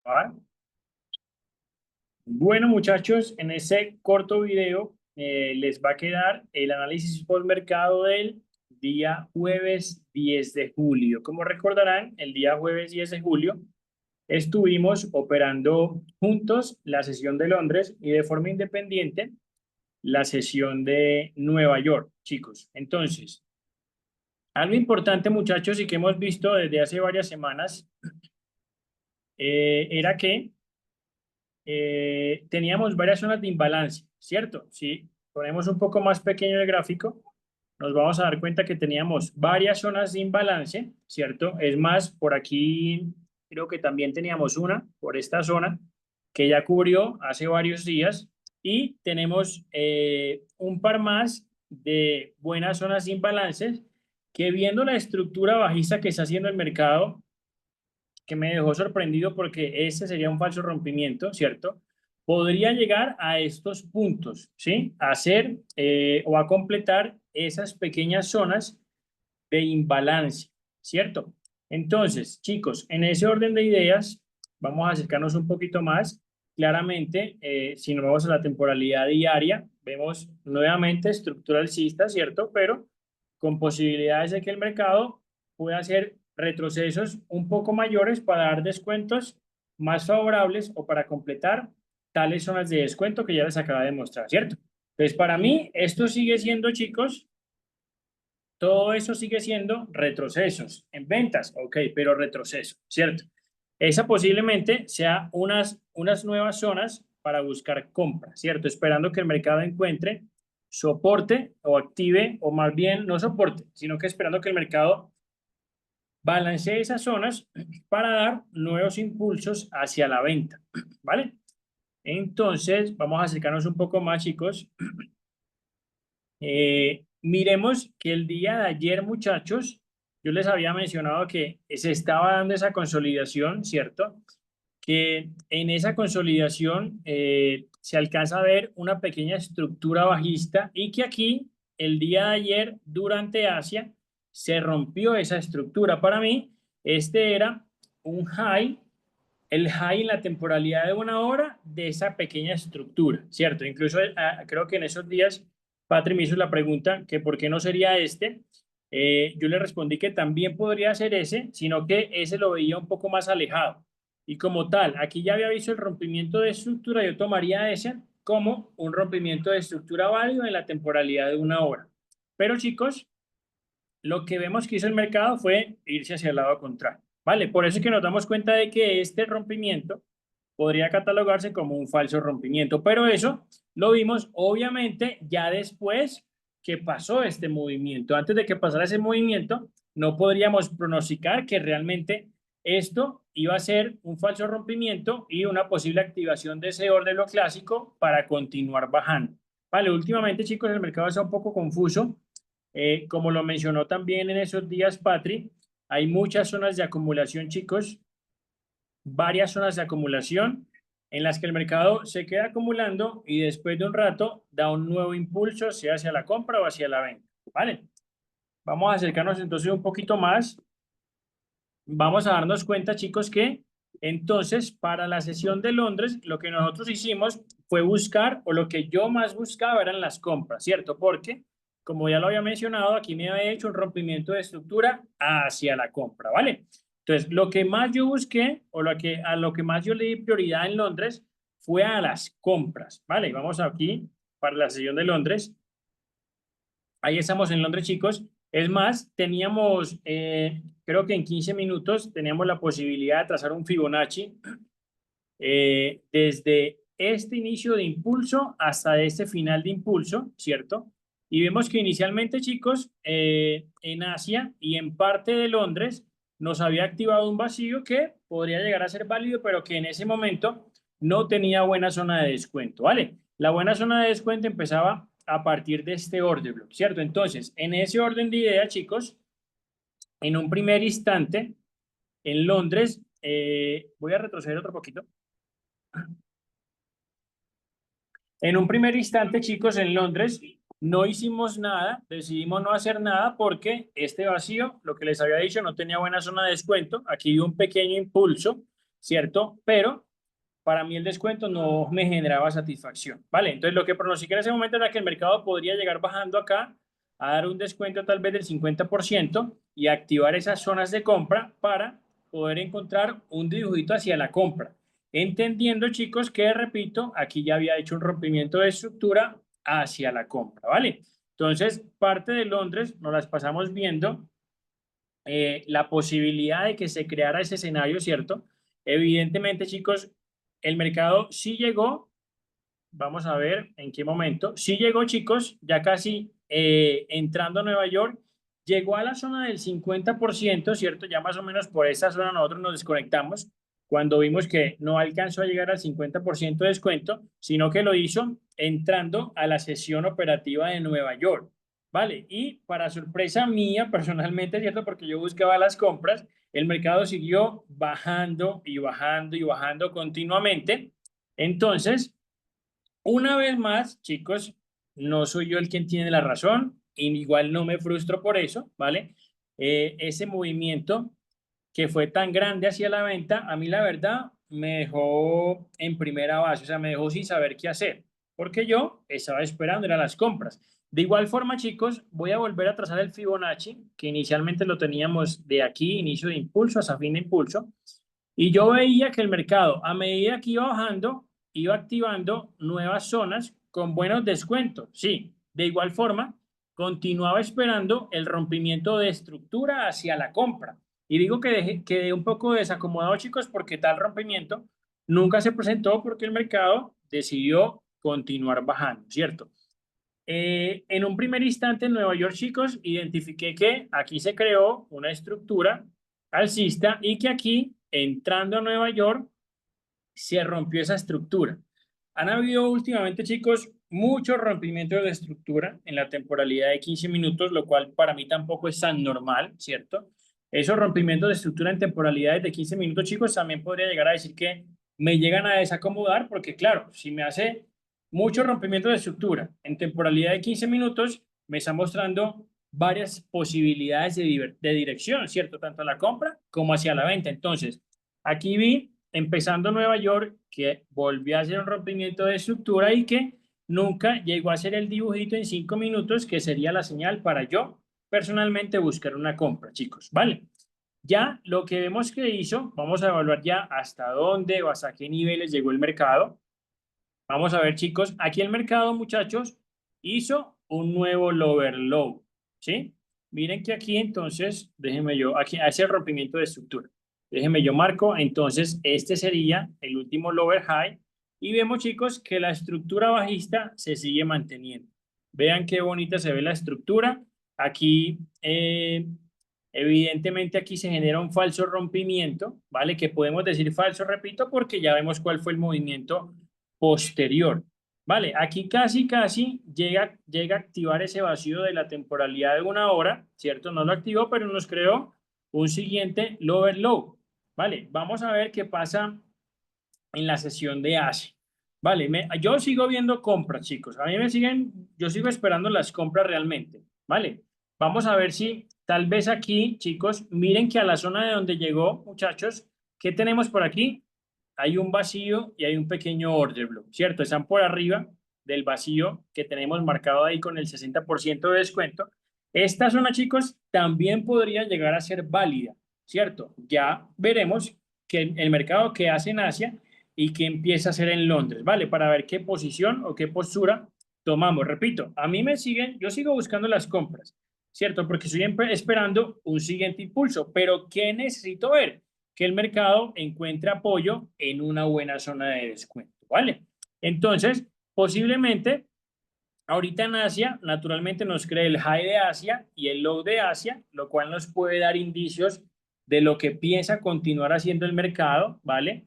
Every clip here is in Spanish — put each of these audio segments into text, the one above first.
¿Va? Bueno, muchachos, en ese corto video les va a quedar el análisis postmercado del día jueves 10 de julio. Como recordarán, el día jueves 10 de julio estuvimos operando juntos la sesión de Londres y de forma independiente la sesión de Nueva York, chicos. Entonces, algo importante, muchachos, y que hemos visto desde hace varias semanas, era que teníamos varias zonas de imbalance, ¿cierto? Si ponemos un poco más pequeño el gráfico, nos vamos a dar cuenta que teníamos varias zonas de imbalance, ¿cierto? Es más, por aquí creo que también teníamos una, por esta zona, que ya cubrió hace varios días, y tenemos un par más de buenas zonas de imbalance que, viendo la estructura bajista que está haciendo el mercado, que me dejó sorprendido porque ese sería un falso rompimiento, ¿cierto? Podría llegar a estos puntos, ¿sí? A hacer o a completar esas pequeñas zonas de imbalance, ¿cierto? Entonces, chicos, en ese orden de ideas, vamos a acercarnos un poquito más. Claramente, si nos vamos a la temporalidad diaria, vemos nuevamente estructura alcista, ¿cierto? Pero con posibilidades de que el mercado pueda hacer retrocesos un poco mayores para dar descuentos más favorables o para completar tales zonas de descuento que ya les acaba de mostrar, ¿cierto? Entonces, para mí, esto sigue siendo, chicos, todo eso sigue siendo retrocesos en ventas, ok, pero retroceso, ¿cierto? Esa posiblemente sea unas nuevas zonas para buscar compra, ¿cierto? Esperando que el mercado encuentre soporte o active, o más bien no soporte, sino que esperando que el mercado balancee esas zonas para dar nuevos impulsos hacia la venta, ¿vale? Entonces, vamos a acercarnos un poco más, chicos. Miremos que el día de ayer, muchachos, yo les había mencionado que se estaba dando esa consolidación, ¿cierto? Que en esa consolidación se alcanza a ver una pequeña estructura bajista y que aquí, el día de ayer, durante Asia, se rompió esa estructura. Para mí, este era un high, el high en la temporalidad de una hora de esa pequeña estructura, ¿cierto? Incluso creo que en esos días Patri me hizo la pregunta que por qué no sería este. Yo le respondí que también podría ser ese, sino que ese lo veía un poco más alejado. Y como tal, aquí ya había visto el rompimiento de estructura, yo tomaría ese como un rompimiento de estructura válido en la temporalidad de una hora. Pero chicos, lo que vemos que hizo el mercado fue irse hacia el lado contrario, ¿vale? Por eso es que nos damos cuenta de que este rompimiento podría catalogarse como un falso rompimiento, pero eso lo vimos obviamente ya después que pasó este movimiento. Antes de que pasara ese movimiento, no podríamos pronosticar que realmente esto iba a ser un falso rompimiento y una posible activación de ese orden lo clásico para continuar bajando. Vale, últimamente, chicos, el mercado está un poco confuso. Como lo mencionó también en esos días Patri, hay muchas zonas de acumulación, chicos, varias zonas de acumulación en las que el mercado se queda acumulando y después de un rato da un nuevo impulso, sea hacia la compra o hacia la venta, ¿vale? Vamos a acercarnos entonces un poquito más. Vamos a darnos cuenta, chicos, que entonces para la sesión de Londres lo que nosotros hicimos fue buscar, o lo que yo más buscaba eran las compras, ¿cierto? Porque, como ya lo había mencionado, aquí me había hecho un rompimiento de estructura hacia la compra, ¿vale? Entonces, lo que más yo busqué, o a lo que más yo le di prioridad en Londres, fue a las compras, ¿vale? Vamos aquí para la sesión de Londres. Ahí estamos en Londres, chicos. Es más, teníamos, creo que en 15 minutos teníamos la posibilidad de trazar un Fibonacci desde este inicio de impulso hasta este final de impulso, ¿cierto? Y vemos que inicialmente, chicos, en Asia y en parte de Londres nos había activado un vacío que podría llegar a ser válido, pero que en ese momento no tenía buena zona de descuento, ¿vale? La buena zona de descuento empezaba a partir de este order block, ¿cierto? Entonces, en ese orden de ideas, chicos, en un primer instante, en Londres, voy a retroceder otro poquito. En un primer instante, chicos, en Londres no hicimos nada, decidimos no hacer nada porque este vacío, lo que les había dicho, no tenía buena zona de descuento. Aquí dio un pequeño impulso, ¿cierto? Pero para mí el descuento no me generaba satisfacción, ¿vale? Entonces lo que pronostiqué en ese momento era que el mercado podría llegar bajando acá a dar un descuento tal vez del 50% y activar esas zonas de compra para poder encontrar un dibujito hacia la compra. Entendiendo, chicos, que repito, aquí ya había hecho un rompimiento de estructura hacia la compra, ¿vale? Entonces, parte de Londres nos las pasamos viendo la posibilidad de que se creara ese escenario, ¿cierto? Evidentemente, chicos, el mercado sí llegó, vamos a ver en qué momento, sí llegó, chicos, ya casi entrando a Nueva York, llegó a la zona del 50%, ¿cierto? Ya más o menos por esa zona nosotros nos desconectamos cuando vimos que no alcanzó a llegar al 50% de descuento, sino que lo hizo entrando a la sesión operativa de Nueva York. ¿Vale? Y para sorpresa mía, personalmente, ¿cierto? Porque yo buscaba las compras, el mercado siguió bajando y bajando y bajando continuamente. Entonces, una vez más, chicos, no soy yo el quien tiene la razón, y igual no me frustro por eso, ¿vale? Ese movimiento que fue tan grande hacia la venta, a mí la verdad me dejó en primera base, o sea, me dejó sin saber qué hacer, porque yo estaba esperando, eran las compras. De igual forma, chicos, voy a volver a trazar el Fibonacci, que inicialmente lo teníamos de aquí, inicio de impulso hasta fin de impulso, y yo veía que el mercado, a medida que iba bajando, iba activando nuevas zonas con buenos descuentos. Sí, de igual forma, continuaba esperando el rompimiento de estructura hacia la compra. Y digo que quedé un poco desacomodado, chicos, porque tal rompimiento nunca se presentó porque el mercado decidió continuar bajando, ¿cierto? En un primer instante en Nueva York, chicos, identifiqué que aquí se creó una estructura alcista y que aquí, entrando a Nueva York, se rompió esa estructura. Han habido últimamente, chicos, muchos rompimientos de estructura en la temporalidad de 15 minutos, lo cual para mí tampoco es tan normal, ¿cierto? Esos rompimientos de estructura en temporalidades de 15 minutos, chicos, también podría llegar a decir que me llegan a desacomodar porque, claro, si me hace mucho rompimiento de estructura en temporalidad de 15 minutos, me está mostrando varias posibilidades de dirección, ¿cierto? Tanto a la compra como hacia la venta. Entonces, aquí vi, empezando Nueva York, que volvió a hacer un rompimiento de estructura y que nunca llegó a hacer el dibujito en 5 minutos, que sería la señal para yo personalmente buscar una compra, chicos, ¿vale? Ya lo que vemos que hizo, vamos a evaluar ya hasta dónde o hasta qué niveles llegó el mercado. Vamos a ver, chicos, aquí el mercado, muchachos, hizo un nuevo lower low, ¿sí? Miren que aquí entonces, déjenme yo, aquí hace el rompimiento de estructura. Déjenme yo marco, entonces este sería el último lower high y vemos, chicos, que la estructura bajista se sigue manteniendo. Vean qué bonita se ve la estructura. Aquí, evidentemente aquí se genera un falso rompimiento, ¿vale? Que podemos decir falso, repito, porque ya vemos cuál fue el movimiento posterior. Vale, aquí casi llega a activar ese vacío de la temporalidad de una hora, ¿cierto? No lo activó, pero nos creó un siguiente lower low. Vale, vamos a ver qué pasa en la sesión de Asia. Vale, yo sigo viendo compras, chicos. A mí me siguen, yo sigo esperando las compras realmente. Vale, vamos a ver si tal vez aquí, chicos, miren que a la zona de donde llegó, muchachos, ¿qué tenemos por aquí? Hay un vacío y hay un pequeño order block, ¿cierto? Están por arriba del vacío que tenemos marcado ahí con el 60% de descuento. Esta zona, chicos, también podría llegar a ser válida, ¿cierto? Ya veremos que el mercado que hace en Asia y que empieza a hacer en Londres, ¿vale? Para ver qué posición o qué postura tomamos. Repito, a mí me siguen, yo sigo buscando las compras, ¿cierto? Porque estoy esperando un siguiente impulso, pero ¿qué necesito ver? Que el mercado encuentre apoyo en una buena zona de descuento, ¿vale? Entonces, posiblemente, ahorita en Asia, naturalmente nos cree el high de Asia y el low de Asia, lo cual nos puede dar indicios de lo que piensa continuar haciendo el mercado, ¿vale?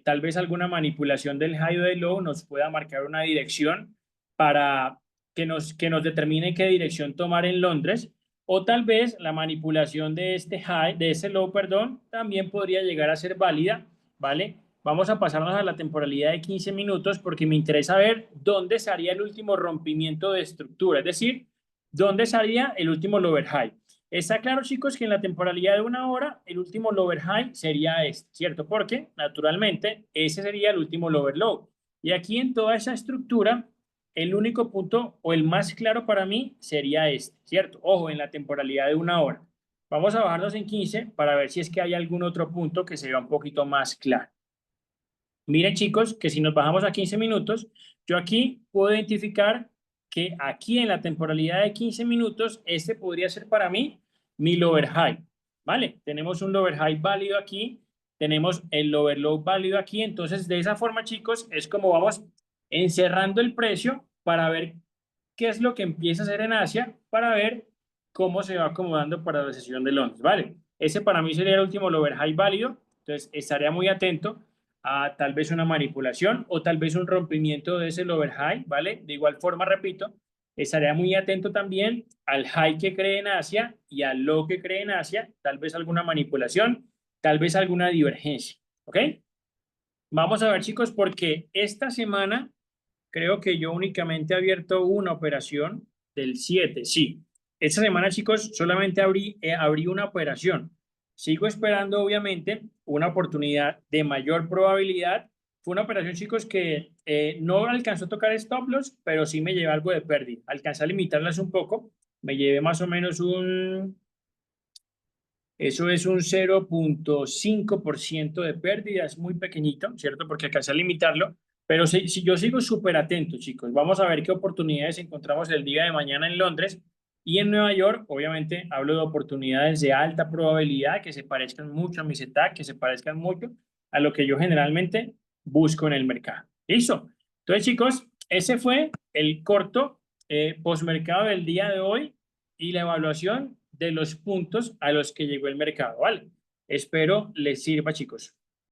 Tal vez alguna manipulación del high o del low nos pueda marcar una dirección para que nos determine qué dirección tomar en Londres, o tal vez la manipulación de este high, de ese low, perdón, también podría llegar a ser válida, ¿vale? Vamos a pasarnos a la temporalidad de 15 minutos porque me interesa ver dónde sería el último rompimiento de estructura, es decir, dónde sería el último lower high. Está claro, chicos, que en la temporalidad de una hora, el último lower high sería este, ¿cierto? Porque, naturalmente, ese sería el último lower low. Y aquí en toda esa estructura, el único punto o el más claro para mí sería este, ¿cierto? Ojo, en la temporalidad de una hora. Vamos a bajarnos en 15 para ver si es que hay algún otro punto que se vea un poquito más claro. Miren, chicos, que si nos bajamos a 15 minutos, yo aquí puedo identificar que aquí en la temporalidad de 15 minutos, este podría ser para mí mi lower high, ¿vale? Tenemos un lower high válido aquí, tenemos el lower low válido aquí, entonces de esa forma, chicos, es como vamos encerrando el precio para ver qué es lo que empieza a hacer en Asia, para ver cómo se va acomodando para la sesión de Londres, ¿vale? Ese para mí sería el último lower high válido, entonces estaría muy atento a tal vez una manipulación o tal vez un rompimiento de ese lower high, ¿vale? De igual forma, repito, estaría muy atento también al high que cree en Asia y al low que cree en Asia, tal vez alguna manipulación, tal vez alguna divergencia, ¿ok? Vamos a ver, chicos, porque esta semana creo que yo únicamente he abierto una operación del 7, sí. Esta semana, chicos, solamente abrí una operación. Sigo esperando, obviamente, una oportunidad de mayor probabilidad. Fue una operación, chicos, que no alcanzó a tocar stop loss, pero sí me llevé algo de pérdida. Alcancé a limitarlas un poco. Me llevé más o menos eso es un 0,5% de pérdida, es muy pequeñito, ¿cierto? Porque alcancé a limitarlo, pero si yo sigo súper atento, chicos, vamos a ver qué oportunidades encontramos el día de mañana en Londres y en Nueva York. Obviamente hablo de oportunidades de alta probabilidad que se parezcan mucho a mi setup, que se parezcan mucho a lo que yo generalmente busco en el mercado. ¿Listo? Entonces, chicos, ese fue el corto postmercado del día de hoy y la evaluación de los puntos a los que llegó el mercado, ¿vale? Espero les sirva, chicos.